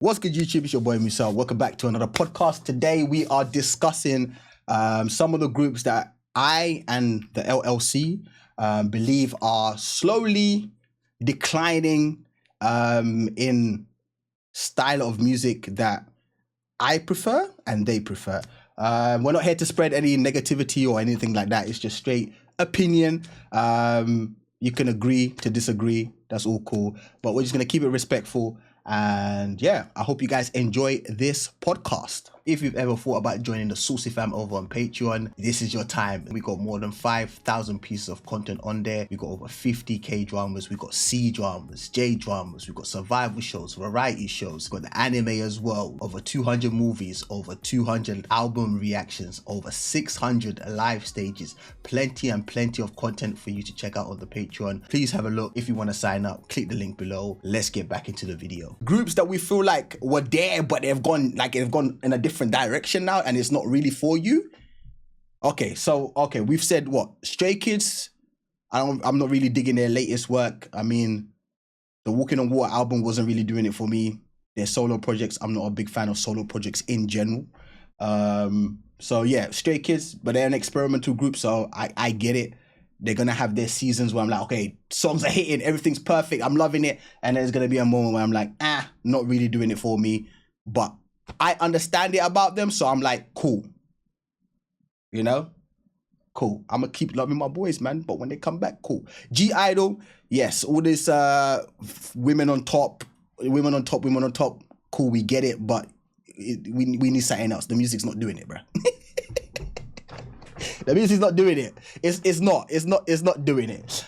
What's good, YouTube? It's your boy Musa. Welcome back to another podcast. Today we are discussing some of the groups that I and the LLC believe are slowly declining in style of music that I prefer and they prefer. We're not here to spread any negativity or anything like that. It's just straight opinion. You can agree to disagree. That's all cool. But we're just going to keep it respectful. And yeah, I hope you guys enjoy this podcast. If you've ever thought about joining the Saucy fam over on Patreon, this is your time. We got more than 5,000 pieces of content on there. We got over 50k dramas. We got C dramas, J dramas. We got survival shows, variety shows. We got the anime as well. Over 200 movies, over 200 album reactions, over 600 live stages. Plenty and plenty of content for you to check out on the Patreon. Please have a look. If you want to sign up, click the link below. Let's get back into the video. Groups that we feel like were there, but they've gone in a different direction now, and it's not really for you. Okay, we've said what? Stray Kids. I'm not really digging their latest work. I mean, the Walking on Water album wasn't really doing it for me. Their solo projects, I'm not a big fan of solo projects in general. So yeah, Stray Kids, but they're an experimental group, so I get it. They're gonna have their seasons where I'm like, okay, songs are hitting, everything's perfect, I'm loving it. And there's gonna be a moment where I'm like, not really doing it for me. But I understand it about them, so I'm like, cool. You know? Cool. I'm gonna keep loving my boys, man. But when they come back, cool. G-Idol, yes, all this women on top, cool, we get it, but we need something else. The music's not doing it, bro. The music's not doing it. It's not doing it.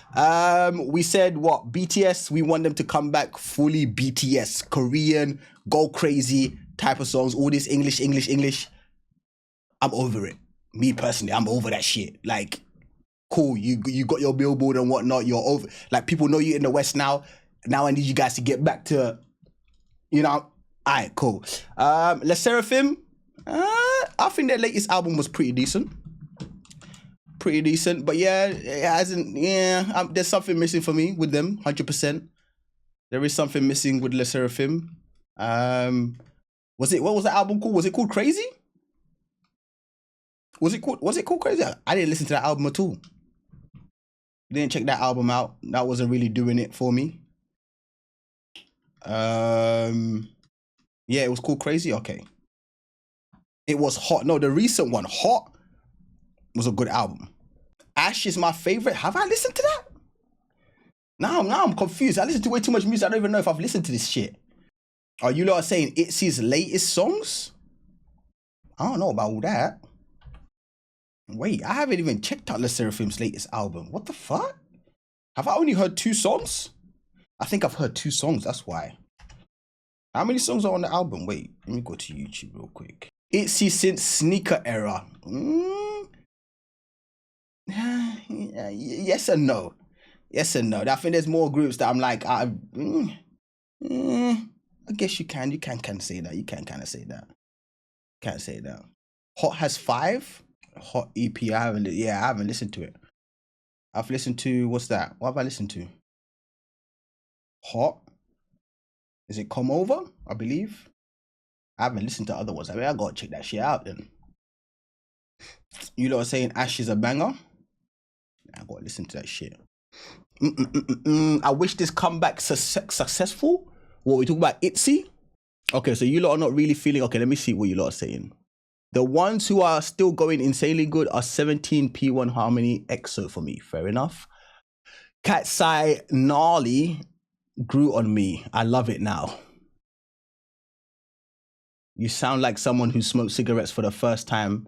We said what? BTS, we want them to come back fully BTS, Korean, go crazy type of songs, all this English. I'm over it. Me personally, I'm over that shit. Like, cool, you got your Billboard and whatnot, you're over, like, people know you in the West now. Now I need you guys to get back to, you know, alright, cool. Les Seraphim, I think their latest album was pretty decent, but yeah, it hasn't, there's something missing for me with them, 100%. There is something missing with Les Seraphim. What was the album called? Was it called Crazy? Was it called Crazy? I didn't listen to that album at all. Didn't check that album out. That wasn't really doing it for me. Yeah, it was called Crazy. Okay. It was Hot. No, the recent one, Hot, was a good album. Ash is my favorite. Have I listened to that? Now I'm confused. I listen to way too much music. I don't even know if I've listened to this shit. Are you lot saying Itzy's latest songs? I don't know about all that. Wait, I haven't even checked out Les Seraphim's latest album. What the fuck? Have I only heard 2 songs? I think I've heard 2 songs, that's why. How many songs are on the album? Wait, let me go to YouTube real quick. Itzy since Sneaker Era. Yes and no. Yes and no. I think there's more groups that I'm like, I guess you can say that. You can kind of say that. Can't say that. Hot has 5. Hot EP. I haven't listened to it. I've listened to, what's that? What have I listened to? Hot. Is it Come Over? I believe. I haven't listened to other ones. I mean, I gotta check that shit out then. You lot are saying Ash is a banger. I gotta listen to that shit. I wish this comeback successful. What we talk about, Itzy? Okay, so you lot are not really feeling. Okay, let me see what you lot are saying. The ones who are still going insanely good are 17, P1 Harmony, EXO for me. Fair enough. Cat's Eye, Gnarly grew on me. I love it now. You sound like someone who smoked cigarettes for the first time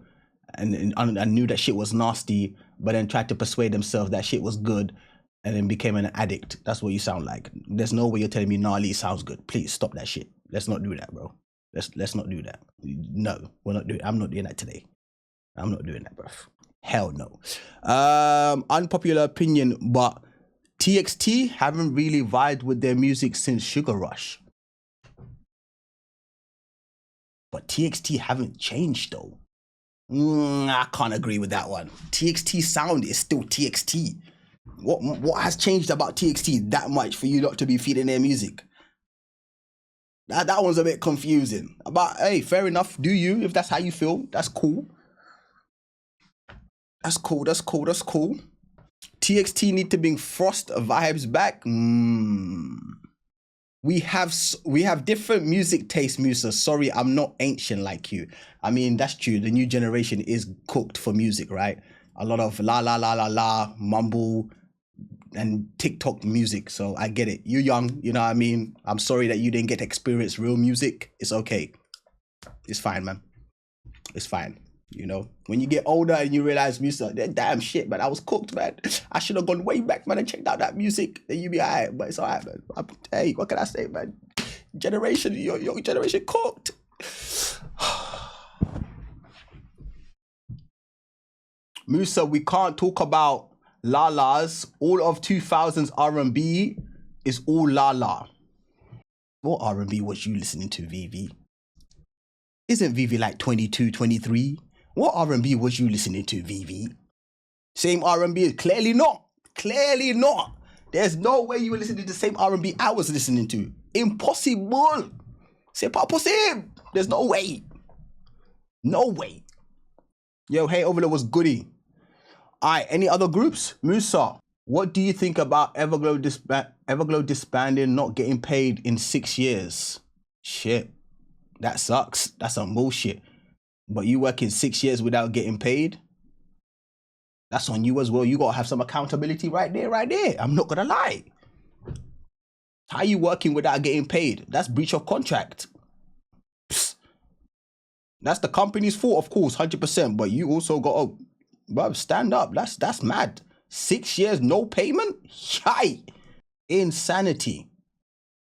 and knew that shit was nasty, but then tried to persuade themselves that shit was good and then became an addict. That's what you sound like. There's no way you're telling me Gnarly sounds good. Please stop that shit. Let's not do that, bro. Let's not do that. No, we're not doing. I'm not doing that today. I'm not doing that, bro. Hell no. Unpopular opinion, but TXT haven't really vibed with their music since Sugar Rush. But TXT haven't changed though. I can't agree with that one. TXT sound is still TXT. What has changed about TXT that much for you not to be feeding their music? That one's a bit confusing. But hey, fair enough. Do you? If that's how you feel, that's cool. That's cool. That's cool. That's cool. TXT need to bring Frost vibes back. We have different music tastes, Musa. Sorry, I'm not ancient like you. I mean, that's true. The new generation is cooked for music, right? A lot of la la la la la, mumble, and TikTok music. So I get it. You're young, you know what I mean? I'm sorry that you didn't get to experience real music. It's okay. It's fine, man. It's fine. You know, when you get older and you realize music, damn shit, man, I was cooked, man. I should have gone way back, man, and checked out that music. Then you be alright, but it's alright, man. Hey, what can I say, man? Generation, your generation cooked. Musa, we can't talk about Lala's. All of 2000s R&B is all Lala. What R&B was you listening to, VV? Isn't VV like 22, 23? What R&B was you listening to, VV? Same R&B? Clearly not. Clearly not. There's no way you were listening to the same R&B I was listening to. Impossible. C'est pas possible. There's no way. No way. Yo, hey, over there was goody. All right, any other groups? Musa, what do you think about Everglow disbanding, not getting paid in 6 years? Shit, that sucks. That's some bullshit. But you working 6 years without getting paid? That's on you as well. You gotta have some accountability right there, right there. I'm not gonna lie. How you working without getting paid? That's breach of contract. Psst. That's the company's fault, of course, 100%. But you also gotta, bro, stand up. That's mad. 6 years, no payment? Yay! Insanity.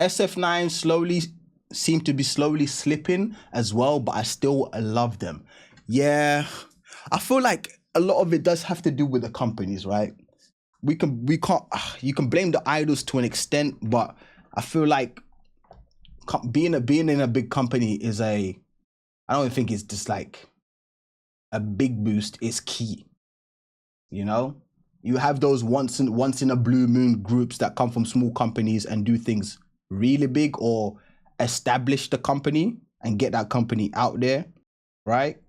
SF9 seem to be slowly slipping as well, but I still love them. Yeah, I feel like a lot of it does have to do with the companies, right? You can blame the idols to an extent, but I feel like being in a big company is I don't think it's just like a big boost. Is key. You know, you have those once in a blue moon groups that come from small companies and do things really big or establish the company and get that company out there, right?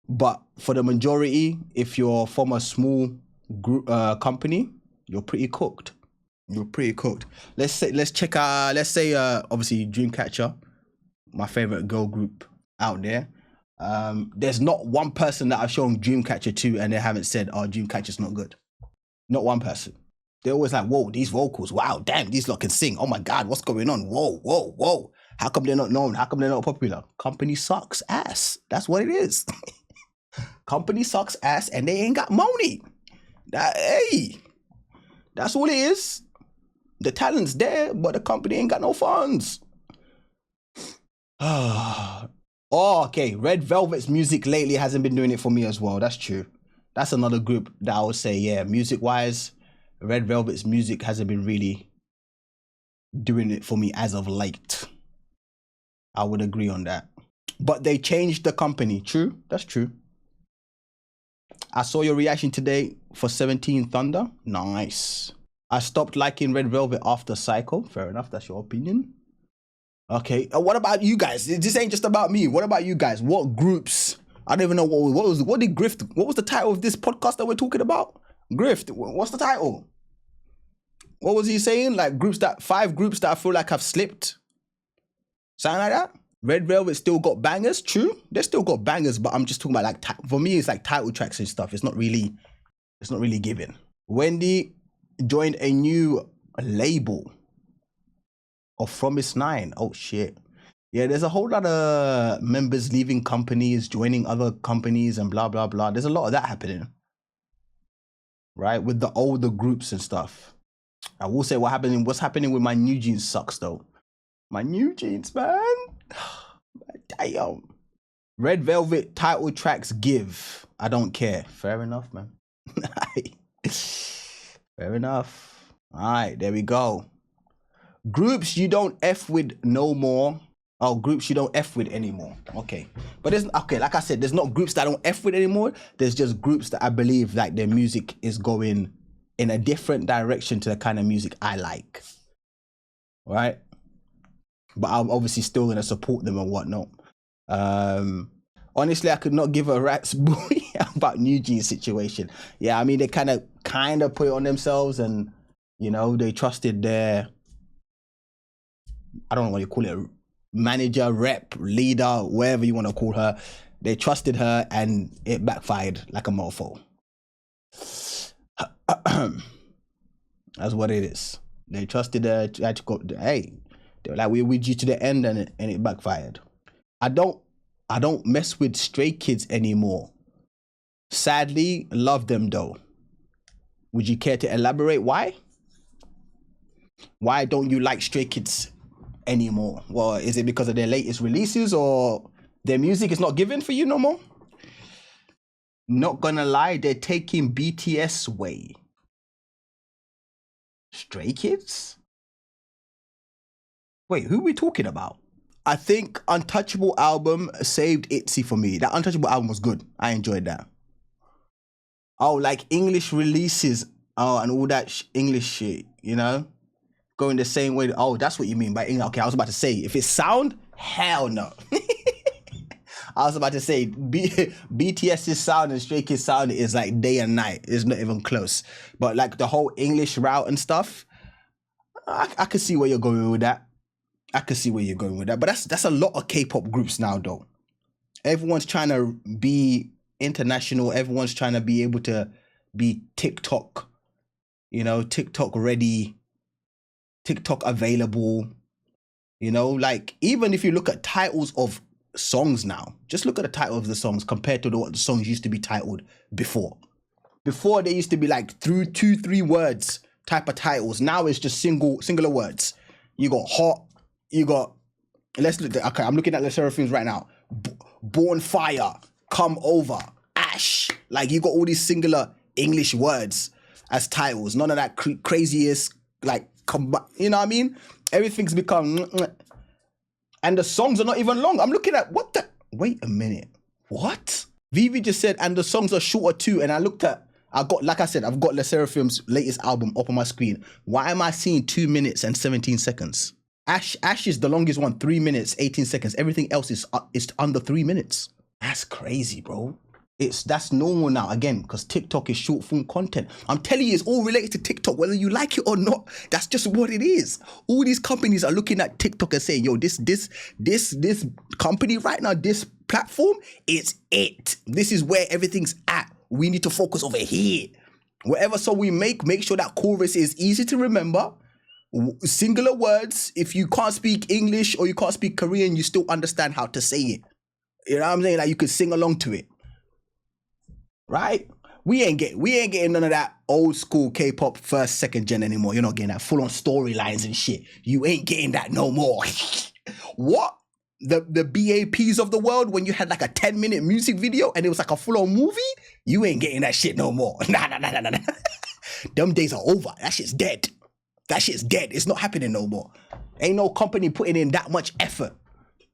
But for the majority, if you're from a small group company, you're pretty cooked. You're pretty cooked. Let's say obviously Dreamcatcher, my favorite girl group out there. There's not one person that I've shown Dreamcatcher to and they haven't said, oh, Dreamcatcher's not good. Not one person. They're always like, whoa, these vocals, wow, damn, these lot can sing. Oh my God, what's going on? Whoa, whoa, whoa. How come they're not known? How come they're not popular? Company sucks ass. That's what it is. Company sucks ass and they ain't got money. Hey, that's all it is. The talent's there, but the company ain't got no funds. Oh, okay. Red Velvet's music lately hasn't been doing it for me as well. That's true. That's another group that I would say, yeah, music-wise, Red Velvet's music hasn't been really doing it for me as of late. I would agree on that. But they changed the company. True. That's true. I saw your reaction today for 17 Thunder. Nice. I stopped liking Red Velvet after Psycho. Fair enough. That's your opinion. Okay. What about you guys? This ain't just about me. What about you guys? What groups? I don't even know what was the title of this podcast that we're talking about? Grift. What's the title? What was he saying? Like 5 groups that I feel like have slipped. Something like that. Red Velvet still got bangers. True. They still got bangers, but I'm just talking about like, for me, it's like title tracks and stuff. It's not really given. Wendy joined a new label of Promise 9. Oh shit. Yeah, there's a whole lot of members leaving companies, joining other companies and blah, blah, blah. There's a lot of that happening. Right? With the older groups and stuff. I will say what's happening with my New Jeans sucks though. My New Jeans, man. Damn. Red Velvet title tracks give. I don't care. Fair enough, man. Fair enough. All right, there we go. Groups you don't F with no more. Oh, groups you don't F with anymore. Okay. But like I said, there's not groups that I don't F with anymore. There's just groups that I believe like their music is going in a different direction to the kind of music I like. Right? but I'm obviously still gonna support them and whatnot. Honestly, I could not give a rat's boy about New Jeans situation. Yeah, I mean they kind of put it on themselves, and they trusted their, I don't know what you call it, manager, rep, leader, whatever you want to call her. They trusted her, and it backfired like a mofo. That's what it is. They trusted her, tried to go. Hey, they were like, we're with you to the end, and it backfired. I don't mess with Stray Kids anymore. Sadly, love them though. Would you care to elaborate why? Why don't you like Stray Kids anymore? Well, is it because of their latest releases, or their music is not given for you no more? Not gonna lie, they're taking BTS way. Stray Kids? Wait, who are we talking about? I think Untouchable album saved ITZY for me. That Untouchable album was good. I enjoyed that. Oh, like English releases, and all that English shit, going the same way. Oh, that's what you mean by English. Okay, I was about to say, if it's sound, hell no. I was about to say, BTS's sound and Stray Kids sound is like day and night. It's not even close. But like the whole English route and stuff, I could see where you're going with that. But that's a lot of K-pop groups now, though. Everyone's trying to be international. Everyone's trying to be able to be TikTok, TikTok ready, TikTok available. Like even if you look at titles of songs now, just look at the title of the songs compared to what the songs used to be titled before. Before they used to be like through 2-3 words type of titles. Now it's just singular words. You got hot. You got, okay, I'm looking at the Seraphims right now. Born Fire, Come Over, Ash. Like you got all these singular English words as titles. None of that craziest, like, you know what I mean? Everything's become, and the songs are not even long. I'm looking at, wait a minute. What? Vivi just said, and the songs are shorter too. And I looked at, like I said, I've got Le Seraphim's latest album up on my screen. Why am I seeing 2 minutes and 17 seconds? Ash is the longest one, 3 minutes, 18 seconds. Everything else is under 3 minutes. That's crazy, bro. That's normal now, again, because TikTok is short form content. I'm telling you, it's all related to TikTok, whether you like it or not. That's just what it is. All these companies are looking at TikTok and saying, yo, this company right now, this platform, it's it. This is where everything's at. We need to focus over here. Whatever song we make sure that chorus is easy to remember. Singular words. If you can't speak English or you can't speak Korean, you still understand how to say it. You know what I'm saying? Like you could sing along to it. Right? We ain't getting none of that old school K-pop first, second gen anymore. You're not getting that full on storylines and shit. You ain't getting that no more. What? The BAPs of the world, when you had like a 10-minute music video and it was like a full on movie, you ain't getting that shit no more. Nah. Them days are over. That shit's dead. It's not happening no more. Ain't no company putting in that much effort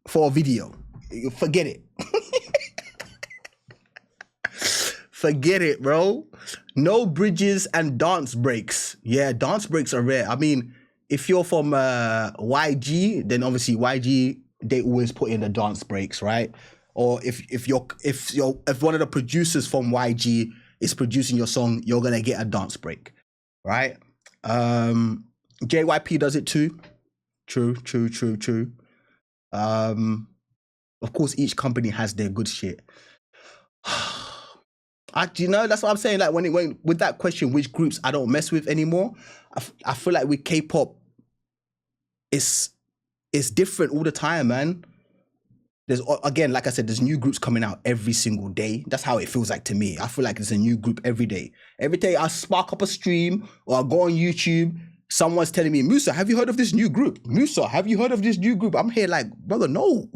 for a video. Forget it. Forget it, bro. No bridges and dance breaks. Yeah, dance breaks are rare. I mean, if you're from YG, then obviously YG, they always put in the dance breaks, right? Or if one of the producers from YG is producing your song, you're gonna get a dance break, right? JYP does it too. True. Of course, each company has their good shit. That's what I'm saying. Like when with that question, which groups I don't mess with anymore, I feel like with K-pop, it's different all the time, man. There's, again, like I said, there's new groups coming out every single day. That's how it feels like to me. I feel like there's a new group every day. Every day I spark up a stream or I go on YouTube, someone's telling me, Musa, have you heard of this new group? Musa, have you heard of this new group? I'm here like, brother, no.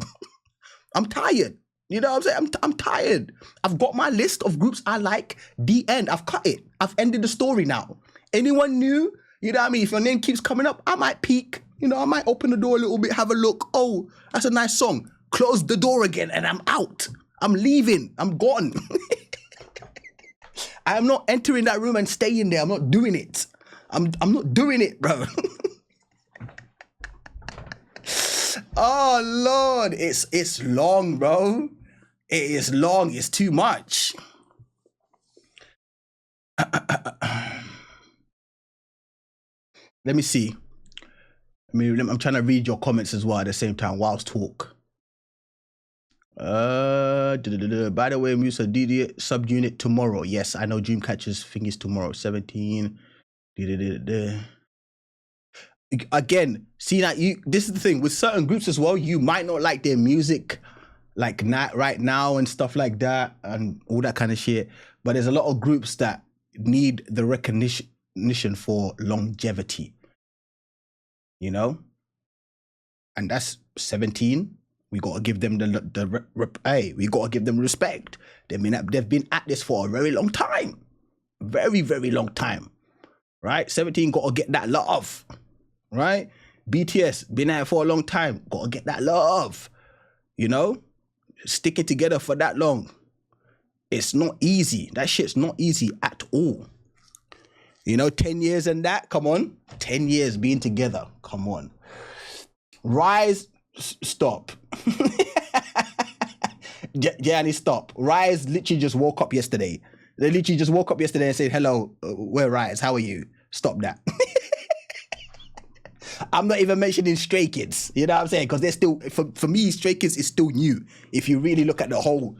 I'm tired. You know what I'm saying? I'm tired. I've got my list of groups I like. The end. I've cut it. I've ended the story now. Anyone new? You know what I mean? If your name keeps coming up, I might peek. I might open the door a little bit, have a look. Oh, that's a nice song. Close the door again and I'm out. I'm leaving. I'm gone. I am not entering that room and staying there. I'm not doing it. I'm not doing it, bro. Oh Lord, it's long, bro. It is long. It's too much. Let me see. I'm trying to read your comments as well at the same time whilst talk. By the way, Musa DD subunit tomorrow. Yes, I know Dreamcatcher's thing is tomorrow. 17. Again, see that this is the thing with certain groups as well. You might not like their music, like not right now and stuff like that, and all that kind of shit. But there's a lot of groups that need the recognition for longevity. You know, and that's 17. We gotta give them we gotta give them respect. They've been at this for a very long time, very long time, right? 17 gotta get that love, right? BTS been at it for a long time, gotta get that love. You know, stick it together for that long. It's not easy. That shit's not easy at all. You know, 10 years and that, come on. 10 years being together, come on. Rise, stop. Gianni, stop. Rise literally just woke up yesterday. They literally just woke up yesterday and said, hello, we're Rise, how are you? Stop that. I'm not even mentioning Stray Kids, you know what I'm saying? Because they're still, for me, Stray Kids is still new. If you really look at the whole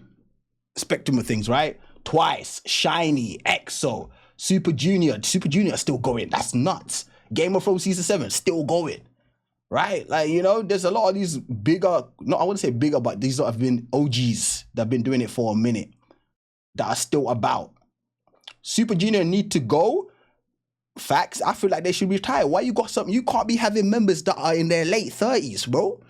spectrum of things, right? Twice, Shiny, EXO, Super Junior is still going. That's nuts. Game of Thrones Season 7, still going. Right? Like, you know, there's a lot of these bigger, no, I wouldn't say bigger, but these have been OGs that have been doing it for a minute that are still about. Super Junior need to go. Facts, I feel like they should retire. Why you got something? You can't be having members that are in their late 30s, bro.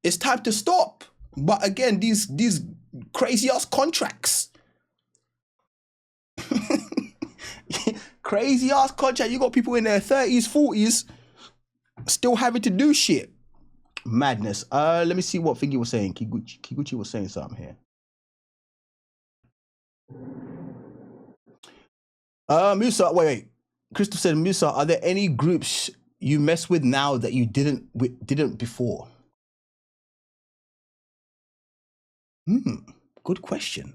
It's time to stop. But again, these crazy ass contracts. Crazy ass contract. You got people in their 30s, 40s still having to do shit. Madness. Let me see what thing you was saying. Kiguchi was saying something here. Musa, wait. Christoph said, Musa, are there any groups you mess with now that you didn't before? Good question.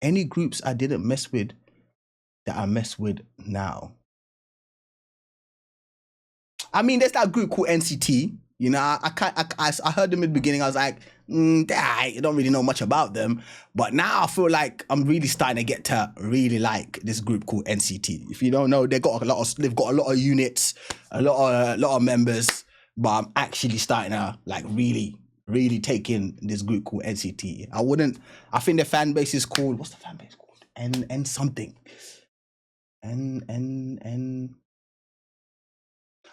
Any groups I didn't mess with that I mess with now? I mean, there's that group called NCT. You know, I heard them in the beginning. I was like, I don't really know much about them. But now I feel like I'm really starting to get to really like this group called NCT. If you don't know, they've got a lot of units, a lot of members. But I'm actually starting to like really take in this group called NCT. I think their fan base is called, what's the fan base called? N something. N.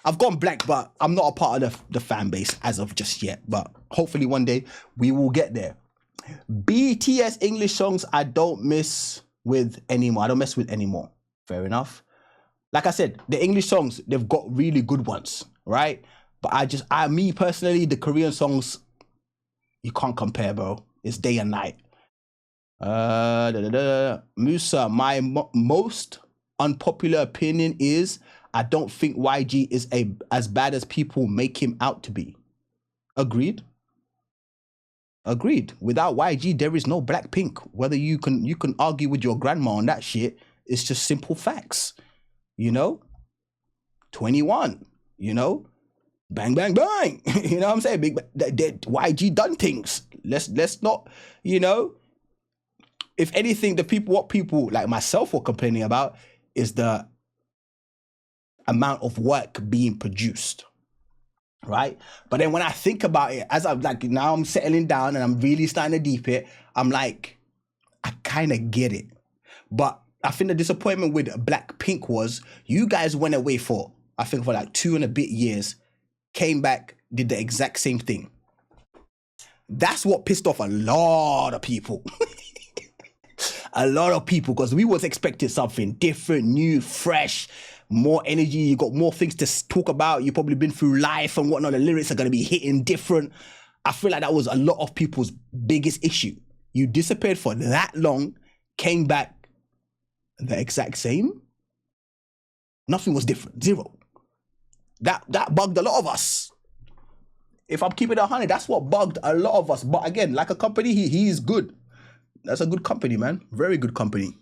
I've gone blank, but I'm not a part of the fan base as of just yet. But hopefully one day we will get there. BTS English songs I don't mess with anymore. I don't mess with anymore. Fair enough. Like I said, the English songs, they've got really good ones, right? But me personally, the Korean songs, you can't compare, bro. It's day and night. Musa, my most unpopular opinion is I don't think YG is as bad as people make him out to be. Agreed. Without YG, there is no Blackpink. Whether you can argue with your grandma on that shit, it's just simple facts. You know? 21, you know? Bang, bang, bang. You know what I'm saying? YG done things. Let's not, you know? If anything, what people like myself were complaining about is the amount of work being produced, right? But then when I think about it, as I'm like, now I'm settling down and I'm really starting to deep it, I'm like, I kind of get it. But I think the disappointment with Blackpink was you guys went away for like 2 and a bit years, came back, did the exact same thing. That's what pissed off a lot of people. A lot of people, because we was expecting something different, new, fresh, more energy. You got more things to talk about. You've probably been through life and whatnot. The lyrics are going to be hitting different. I feel like that was a lot of people's biggest issue. You disappeared for that long, came back the exact same. Nothing was different. Zero. That bugged a lot of us. If I'm keeping it 100, that's what bugged a lot of us. But again, like a company, he is good. That's a good company, man. Very good company.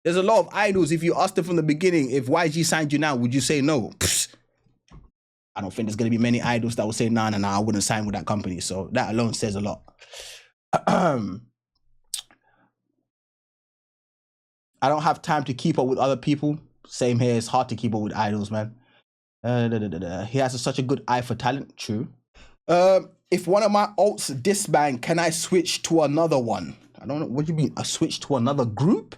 There's a lot of idols. If you asked them from the beginning, if YG signed you now, would you say no? Psst. I don't think there's going to be many idols that will say, nah, I wouldn't sign with that company. So that alone says a lot. I don't have time to keep up with other people. Same here. It's hard to keep up with idols, man. He has such a good eye for talent. True. If one of my alts disband, can I switch to another one? I don't know. What do you mean? I switch to another group?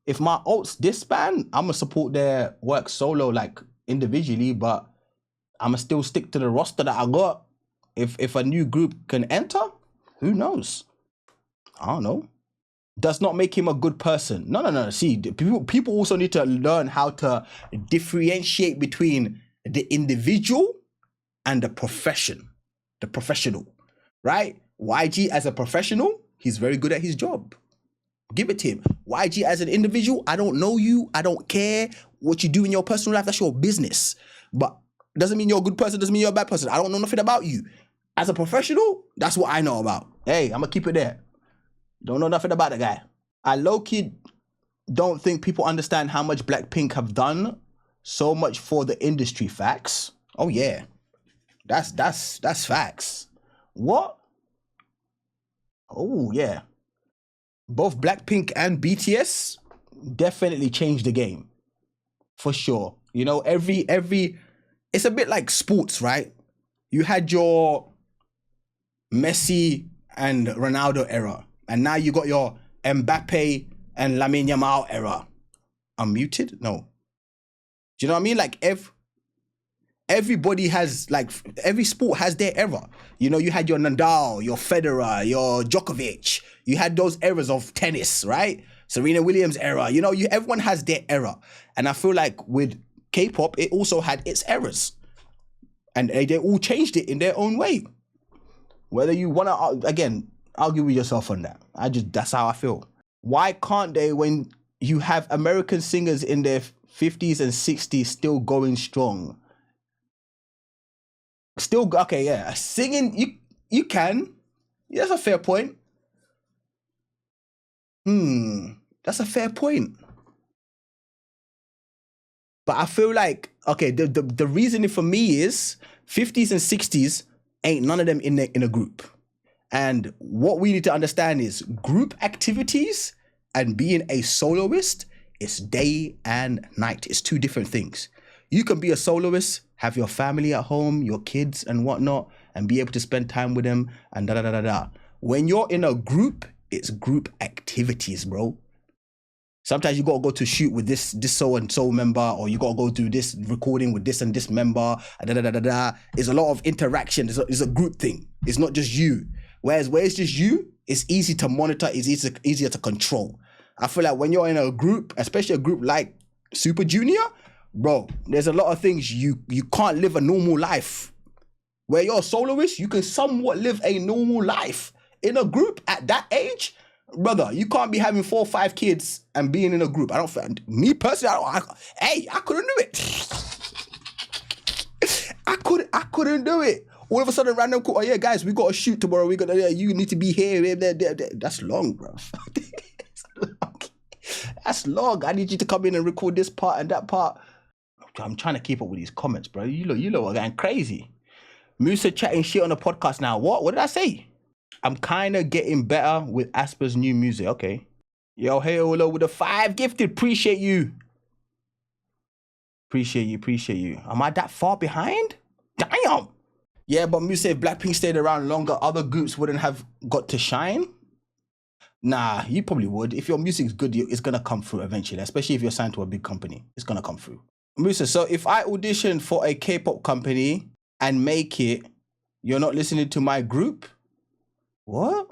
If my alts disband, I'm going to support their work solo, like individually, but I'm going to still stick to the roster that I got. If a new group can enter, who knows? I don't know. Does not make him a good person. No. See, people also need to learn how to differentiate between the individual and the professional, right? YG as a professional, he's very good at his job. Give it to him. YG as an individual, I don't know you. I don't care what you do in your personal life. That's your business. But doesn't mean you're a good person. Doesn't mean you're a bad person. I don't know nothing about you. As a professional, that's what I know about. Hey, I'm going to keep it there. Don't know nothing about the guy. I low-key don't think people understand how much Blackpink have done so much for the industry. Facts. Oh, yeah. That's facts. What? Oh, yeah. Both Blackpink and BTS definitely changed the game. For sure. You know, every it's a bit like sports, right? You had your Messi and Ronaldo era, and now you got your Mbappe and Lamine Yamal era. I'm muted? No. Do you know what I mean? Like everybody has, like, every sport has their era. You know, you had your Nadal, your Federer, your Djokovic. You had those eras of tennis, right? Serena Williams era. You know, everyone has their era. And I feel like with K-pop, it also had its eras. And they all changed it in their own way. Whether you want to, again, argue with yourself on that. That's how I feel. Why can't they, when you have American singers in their 50s and 60s still going strong? Still, okay, yeah. Singing, you can. Yeah, that's a fair point. That's a fair point. But I feel like, okay, the reasoning for me is 50s and 60s ain't none of them in a group. And what we need to understand is group activities and being a soloist is day and night. It's two different things. You can be a soloist, have your family at home, your kids and whatnot, and be able to spend time with them and da-da-da-da-da. When you're in a group, it's group activities, bro. Sometimes you got to go to shoot with this so-and-so member, or you got to go do this recording with this and this member, da-da-da-da-da. It's a lot of interaction. It's a group thing. It's not just you. Whereas where it's just you, it's easy to monitor, it's easier to control. I feel like when you're in a group, especially a group like Super Junior, bro, there's a lot of things you can't live a normal life. Where you're a soloist, you can somewhat live a normal life. In a group at that age, brother, you can't be having 4 or 5 kids and being in a group. Me personally, I couldn't do it. I couldn't do it. All of a sudden, random call, oh yeah, guys, we got to shoot tomorrow. You need to be here. That's long, bro. That's long. I need you to come in and record this part and that part. I'm trying to keep up with these comments, bro. You lot are going crazy. Musa chatting shit on the podcast now. What did I say? I'm kind of getting better with Asper's new music. Okay. Yo, hey, Olo with the 5 gifted. Appreciate you. Appreciate you. Am I that far behind? Damn. Yeah, but Musa, if Blackpink stayed around longer, other groups wouldn't have got to shine. Nah, you probably would. If your music's good, it's going to come through eventually, especially if you're signed to a big company. It's going to come through. Musa, so if I audition for a K-pop company and make it, you're not listening to my group? What?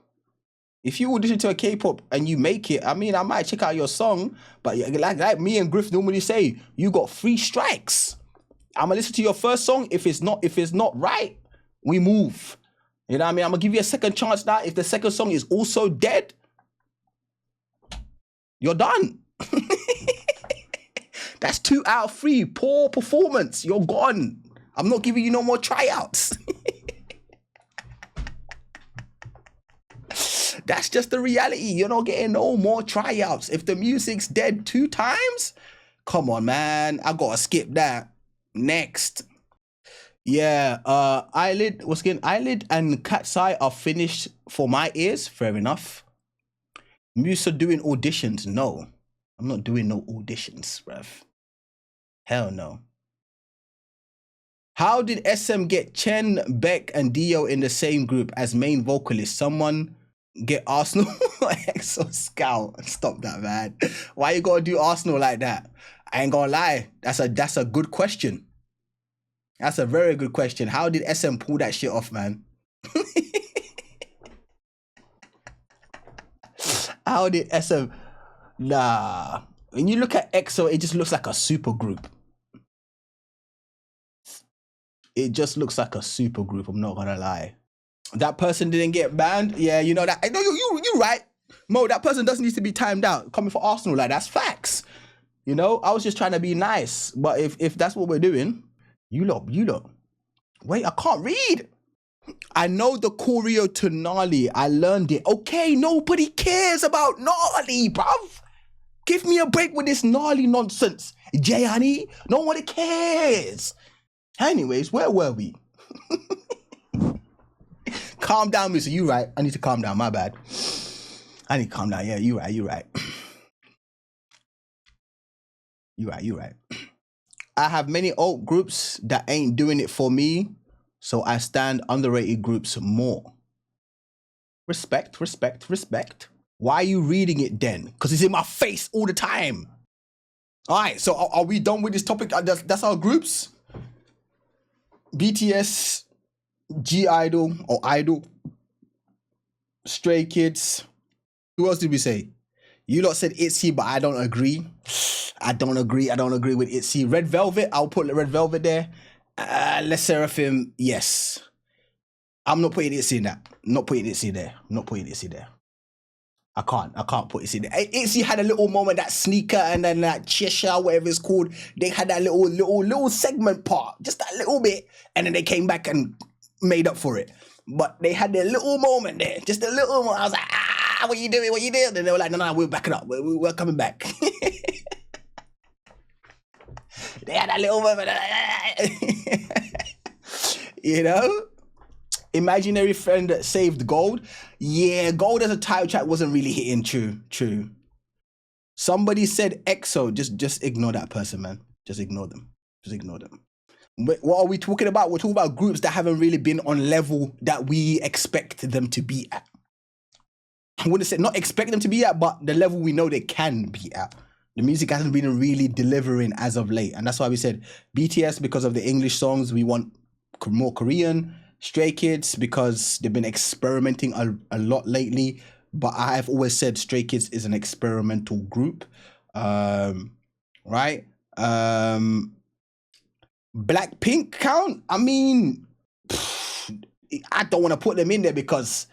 If you audition to a K-pop and you make it, I mean, I might check out your song, but like me and Griff normally say, you got 3 strikes. I'm gonna listen to your first song. If it's not right, we move. You know what I mean? I'm gonna give you a second chance now. If the second song is also dead, you're done. That's 2 out of 3. Poor performance. You're gone. I'm not giving you no more tryouts. That's just the reality. You're not getting no more tryouts. If the music's dead 2 times, come on, man. I gotta skip that. Next. Yeah, Eyelid and Cat's Eye are finished for my ears. Fair enough. Musa doing auditions. No, I'm not doing no auditions, bruv. Hell no. How did SM get Chen, Beck, and Dio in the same group as main vocalists? Someone get Arsenal EXO Scout. Stop that, man. Why you gotta do Arsenal like that? I ain't gonna lie. That's a good question. That's a very good question. How did SM pull that shit off, man? How did SM? Nah. When you look at EXO, it just looks like a super group. It just looks like a super group. I'm not gonna lie. That person didn't get banned. Yeah, you know that. I know you right, Mo. That person doesn't need to be timed out. Coming for Arsenal, like that's facts. You know, I was just trying to be nice. But if that's what we're doing, you lot. Wait, I can't read. I know the choreo to Gnarly. I learned it. Okay, nobody cares about Gnarly, bruv. Give me a break with this Gnarly nonsense, Jay honey. Nobody cares. Anyways, where were we? Calm down, Mister. You right. I need to calm down. My bad. I need to calm down. Yeah, you right. You right. I have many old groups that ain't doing it for me, so I stand underrated groups more. Respect. Why are you reading it then? Because it's in my face all the time. All right, so are we done with this topic? That's our groups. BTS, G-Idol or Idol, Stray Kids. Who else did we say? You lot said ITZY, but I don't agree. I don't agree with ITZY. Red Velvet, I'll put Red Velvet there. Les Seraphim, yes. I'm not putting ITZY in that. Not putting ITZY there. I can't put ITZY there. ITZY had a little moment, that sneaker and then that Cheshire, whatever it's called. They had that little segment part, just that little bit, and then they came back and made up for it. But they had their little moment there, just a little moment. I was like, what you doing? And they were like, no, we're backing up. We're coming back. They had that little moment. You know? Imaginary Friend that saved Gold. Yeah, Gold as a title track wasn't really hitting. True. Somebody said EXO. Just ignore that person, man. Just ignore them. But what are we talking about? We're talking about groups that haven't really been on level that we expect them to be at. I wouldn't say not expect them to be at, but the level we know they can be at. The music hasn't been really delivering as of late. And that's why we said BTS, because of the English songs, we want more Korean. Stray Kids, because they've been experimenting a lot lately. But I've always said Stray Kids is an experimental group. Right? Blackpink count? I mean, I don't want to put them in there because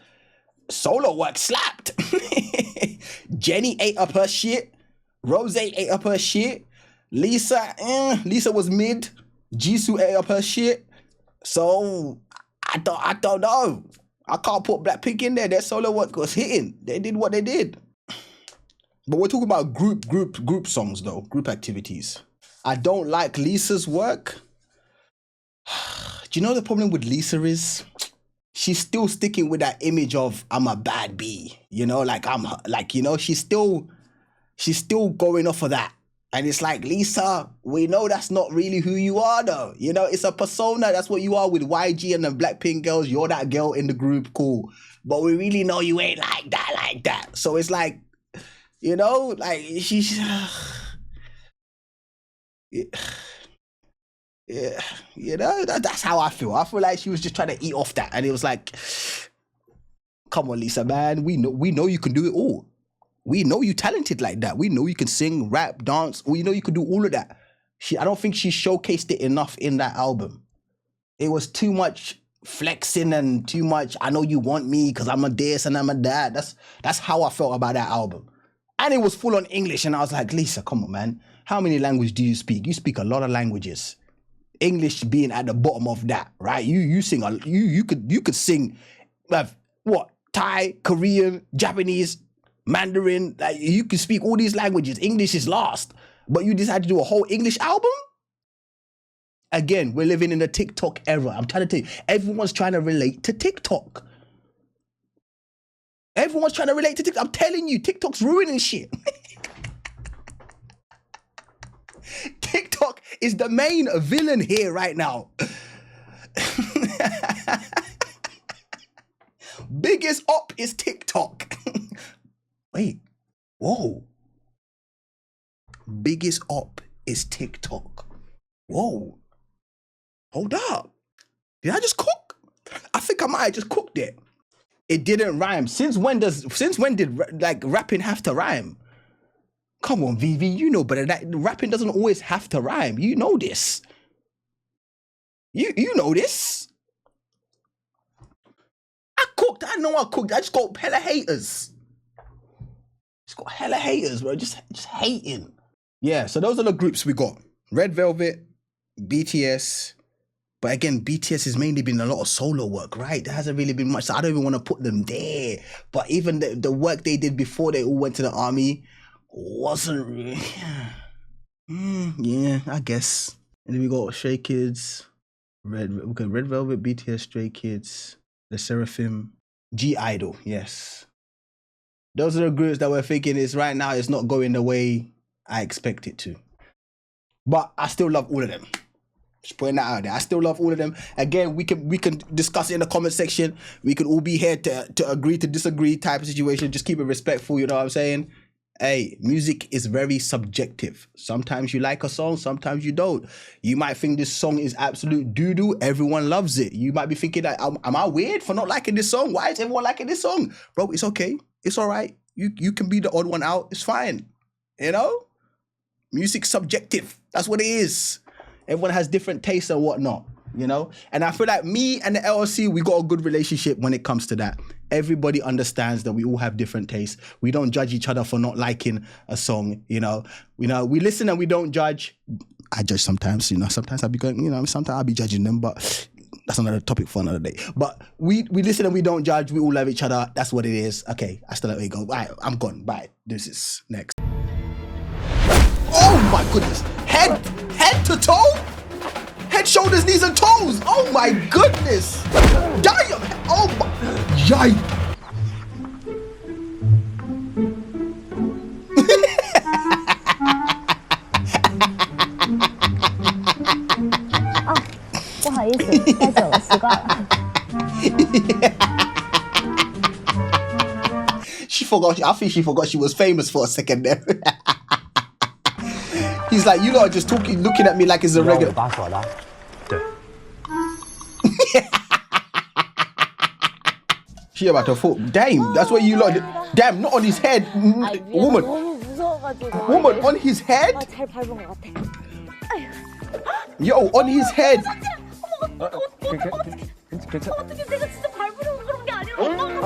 solo work slapped. Jennie ate up her shit. Rose ate up her shit. Lisa was mid. Jisoo ate up her shit. So I don't know. I can't put Blackpink in there. Their solo work was hitting. They did what they did. But we're talking about group songs though, group activities. I don't like Lisa's work. Do you know the problem with Lisa is? She's still sticking with that image of I'm a bad bee. You know, like she's still going off of that. And it's like, Lisa, we know that's not really who you are though. You know, it's a persona. That's what you are with YG and the Blackpink girls. You're that girl in the group, cool. But we really know you ain't like that. So it's like, you know, like she's... Yeah, you know, that's how I feel. I feel like she was just trying to eat off that. And it was like, come on, Lisa, man. We know you can do it all. We know you talented like that. We know you can sing, rap, dance. We know you can do all of that. I don't think she showcased it enough in that album. It was too much flexing and too much, I know you want me because I'm a this and I'm a that. That's how I felt about that album. And it was full on English. And I was like, Lisa, come on, man. How many languages do you speak? You speak a lot of languages. English being at the bottom of that, right? You sing, you could sing, what? Thai, Korean, Japanese, Mandarin. Like, you can speak all these languages. English is last. But you decide to do a whole English album? Again, we're living in a TikTok era. I'm trying to tell you, everyone's trying to relate to TikTok. Everyone's trying to relate to TikTok. I'm telling you, TikTok's ruining shit. TikTok is the main villain here right now. Biggest op is TikTok. Wait, whoa. Biggest op is TikTok. Whoa. Hold up. Did I just cook? I think I might have just cooked it. It didn't rhyme. Since when did like rapping have to rhyme? Come on, VV, you know better. That rapping doesn't always have to rhyme. You know this. You know this. I cooked. I know I cooked. I just got hella haters. Just got hella haters, bro. Just hating. Yeah, so those are the groups we got. Red Velvet, BTS. But again, BTS has mainly been a lot of solo work, right? There hasn't really been much. So I don't even want to put them there. But even the work they did before they all went to the army wasn't really... yeah, I guess. And then we got Stray Kids, Red Velvet, BTS, Stray Kids, The Seraphim, G-Idol, yes. Those are the groups that we're thinking is right now it's not going the way I expect it to. But I still love all of them. Just putting that out there. I still love all of them. Again, we can discuss it in the comment section. We can all be here to agree to disagree type of situation. Just keep it respectful, you know what I'm saying? Hey, music is very subjective. Sometimes you like a song, sometimes you don't. You might think this song is absolute doo-doo. Everyone loves it. You might be thinking that, am I weird for not liking this song? Why is everyone liking this song? Bro, it's okay. It's all right. You can be the odd one out. It's fine. You know? Music's subjective. That's what it is. Everyone has different tastes and whatnot, you know? And I feel like me and the LLC, we got a good relationship when it comes to that. Everybody understands that we all have different tastes. We don't judge each other for not liking a song, you know? We listen and we don't judge. I judge sometimes, you know? Sometimes I'll be going, you know, sometimes I'll be judging them, but that's another topic for another day. But we listen and we don't judge. We all love each other. That's what it is. Okay, I still let it go. Bye, I'm gone. Bye. This is next. Oh my goodness. Head to toe? Head, shoulders, knees, and toes. Oh my goodness. Damn. Oh my. Yikes. She forgot. I think she forgot she was famous for a second there. He's like, you lot are just looking at me like it's a regular. She about to fall. Damn, that's what you lot. Damn, not on his head, woman. Woman, on his head. Yo, on his head.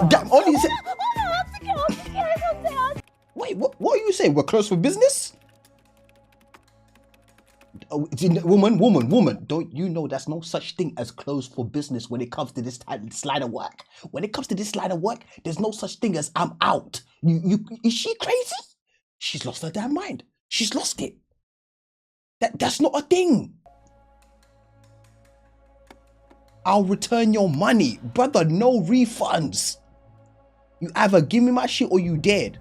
Damn, on his head. Wait, what are you saying? We're close for business? Woman, don't you know there's no such thing as closed for business when it comes to this line of work? When it comes to this line of work, there's no such thing as I'm out. Is she crazy? She's lost her damn mind. She's lost it. That's not a thing. I'll return your money. Brother, no refunds. You either give me my shit or you dead.